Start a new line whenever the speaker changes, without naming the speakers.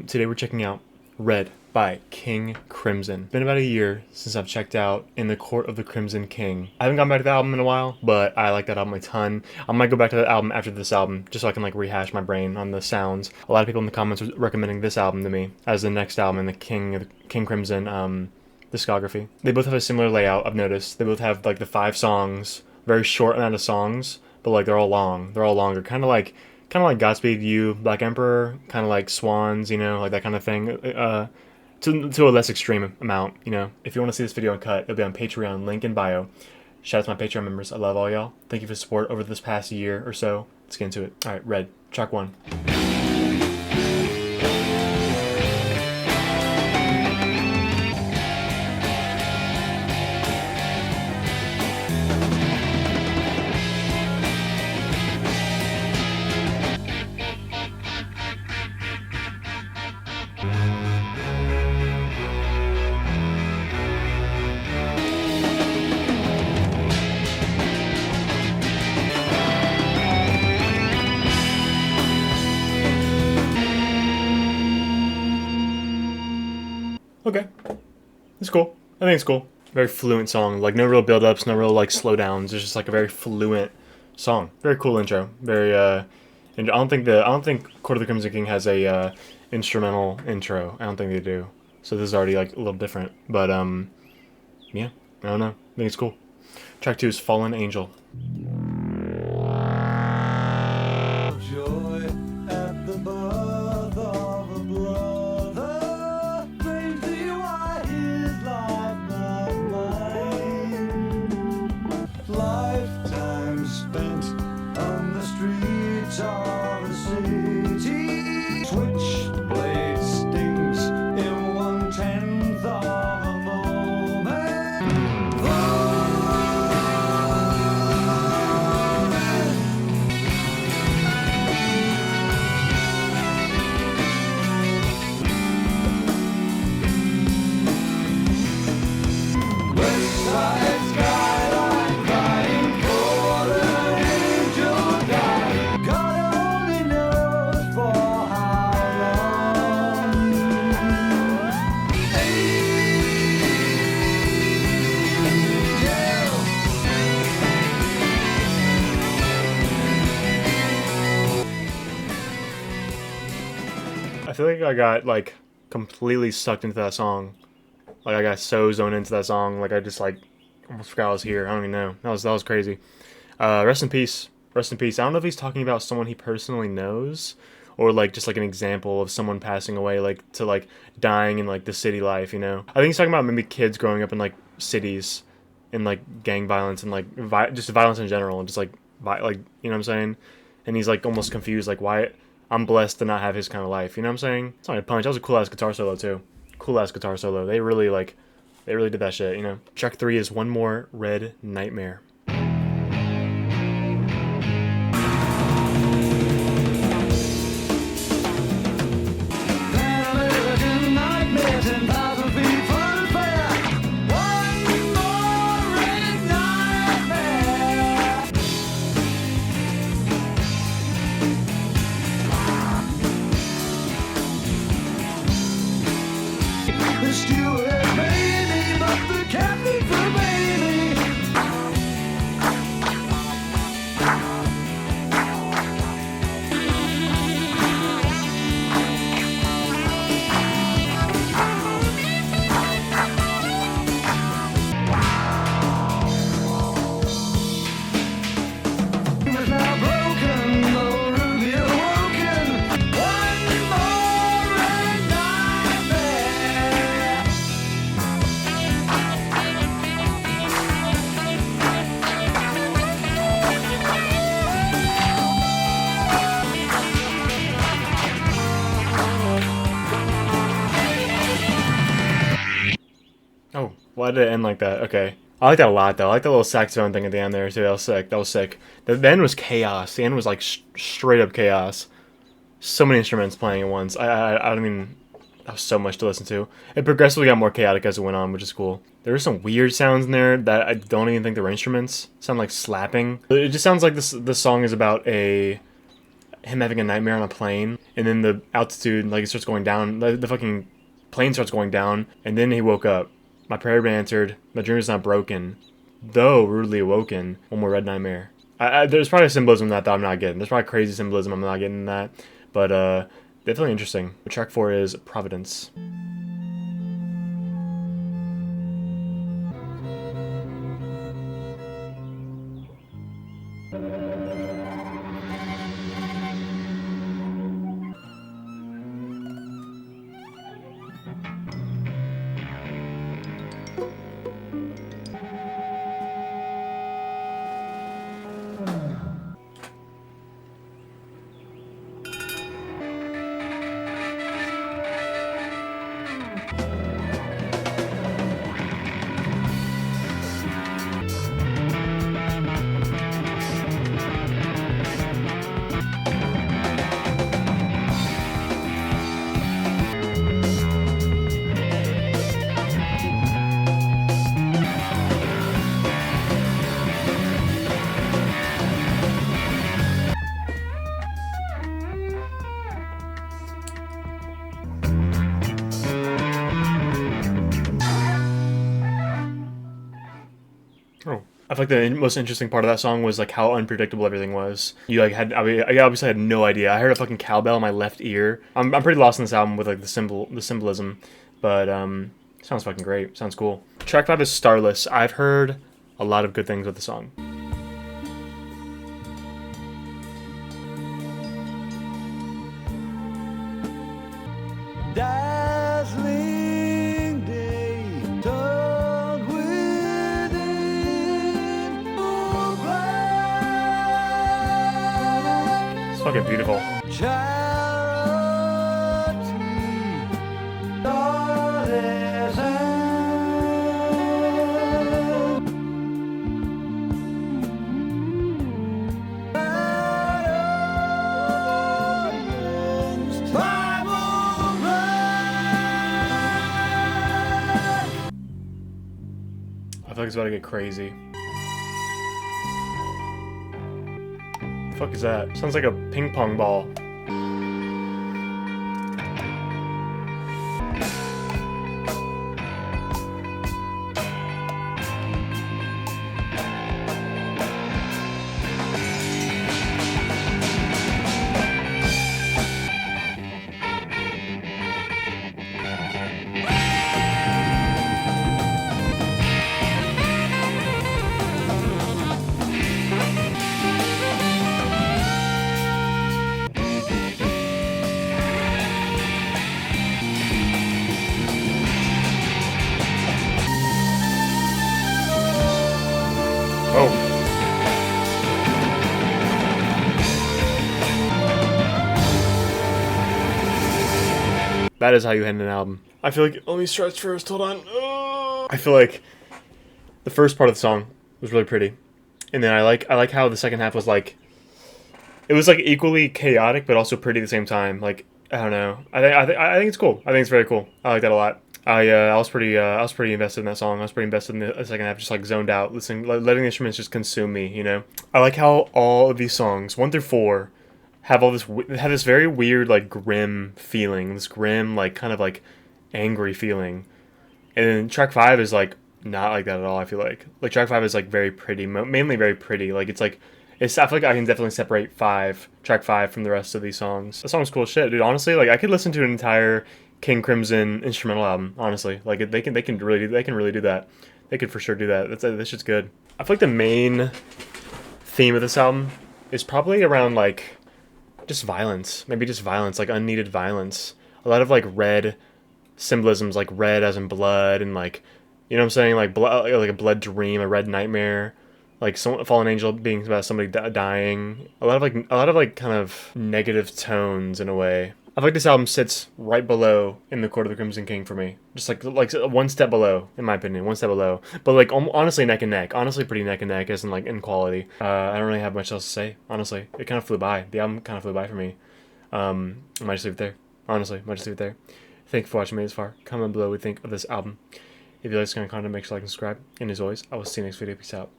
Today we're checking out Red by King Crimson. It's been about a year since I've checked out In the Court of the Crimson King. I haven't gone back to the album in a while, but I like that album a ton. I might go back to the album after this album, just so I can like rehash my brain on the sounds. A lot of people in the comments were recommending this album to me as the next album in the King Crimson discography. They both have a similar layout, I've noticed. They both have like the 5 songs, very short amount of songs, but like they're all long. They're all longer, kind of like Godspeed You, Black Emperor, kind of like Swans, you know, like that kind of thing. To a less extreme amount, you know. If you want to see this video uncut, it'll be on Patreon, link in bio. Shout out to my Patreon members. I love all y'all. Thank you for the support over this past year or so. Let's get into it. All right, Red, track 1. Okay, it's cool. I think it's cool. Very fluent song. Like no real build-ups, no real like slowdowns. It's just like a very fluent song. Very cool intro. Very and I don't think Court of the Crimson King has a instrumental intro. I don't think they do. So this is already like a little different. But yeah, I don't know. I think it's cool. Track 2 is Fallen Angel.
Joy at the birth of a brother brings me why his life not mine. Lifetime spent on the streets of the city. Switchblade stings in 1/10 of a moment.
I feel like I got like completely sucked into that song. Like I got so zoned into that song. Like I just like almost forgot I was here. I don't even know. That was crazy. Rest in peace. Rest in peace. I don't know if he's talking about someone he personally knows, or like just like an example of someone passing away, like to like dying in like the city life. You know. I think he's talking about maybe kids growing up in like cities, and like gang violence and like just violence in general, and just like like you know what I'm saying. And he's like almost confused, like why I'm blessed to not have his kind of life. You know what I'm saying? It's not a punch. That was a cool ass guitar solo too. Cool ass guitar solo. They really did that shit. You know. Track 3 is One More Red Nightmare.
The steward made me, but the captain forbade me. It was now broken, the ruby awoken. One more red nightmare.
Oh, why did it end like that? Okay. I like that a lot, though. I like the little saxophone thing at the end there, too. That was sick. That was sick. The end was chaos. The end was, like, straight up chaos. So many instruments playing at once. I mean, that was so much to listen to. It progressively got more chaotic as it went on, which is cool. There were some weird sounds in there that I don't even think they were instruments. Sound like slapping. It just sounds like this song is about a him having a nightmare on a plane, and then the altitude, like, it starts going down. The fucking plane starts going down, and then he woke up. My prayer been answered. My dream is not broken, though rudely awoken. One more red nightmare. There's probably symbolism in that I'm not getting. There's probably crazy symbolism I'm not getting in that, but definitely interesting. Track 4 is Providence. Oh, I feel like the most interesting part of that song was like how unpredictable everything was. You like had, I mean, I obviously had no idea. I heard a fucking cowbell in my left ear. I'm pretty lost in this album with like the symbolism, but sounds fucking great. Sounds cool. Track 5 is Starless. I've heard a lot of good things with the song.
Dazzling day, turned within oh, black.
It's fucking beautiful.
Charity, starless and Providence, Bible red.
I feel like it's about to get crazy. The fuck is that? Sounds like a ping pong ball. Oh. That is how you end an album. I feel like, let me stretch first, hold on. I feel like the first part of the song was really pretty. And then I like how the second half was like, it was like equally chaotic but also pretty at the same time. Like, I don't know. I think it's cool. I think it's very cool. I like that a lot. I was pretty invested in that song. I was pretty invested in the second half, just like zoned out, listening, letting the instruments just consume me. You know, I like how all of these songs, 1 through 4, have this very weird like grim feeling, this grim like kind of like angry feeling, and then track 5 is like not like that at all. I feel like track 5 is like very pretty, mainly very pretty. Like it's like it's. I feel like I can definitely separate track 5 from the rest of these songs. The song's cool shit, dude. Honestly, like I could listen to an entire King Crimson instrumental album. Honestly, like they can really do that. They could for sure do that. This shit's good. I feel like the main theme of this album is probably around like just violence, maybe just violence, like unneeded violence. A lot of like red symbolisms, like red as in blood, and like, you know what I'm saying, like blood, like a blood dream, a red nightmare, like some fallen angel being about somebody dying. A lot of like kind of negative tones in a way. I feel like this album sits right below In the Court of the Crimson King for me. Just like one step below, in my opinion, one step below. But like honestly neck and neck. Honestly pretty neck and neck as in like in quality. I don't really have much else to say, honestly. It kind of flew by. The album kind of flew by for me. I might just leave it there. Honestly, might just leave it there. Thank you for watching me this far. Comment below what you think of this album. If you like this kind of content, make sure to like and subscribe. And as always, I will see you next video. Peace out.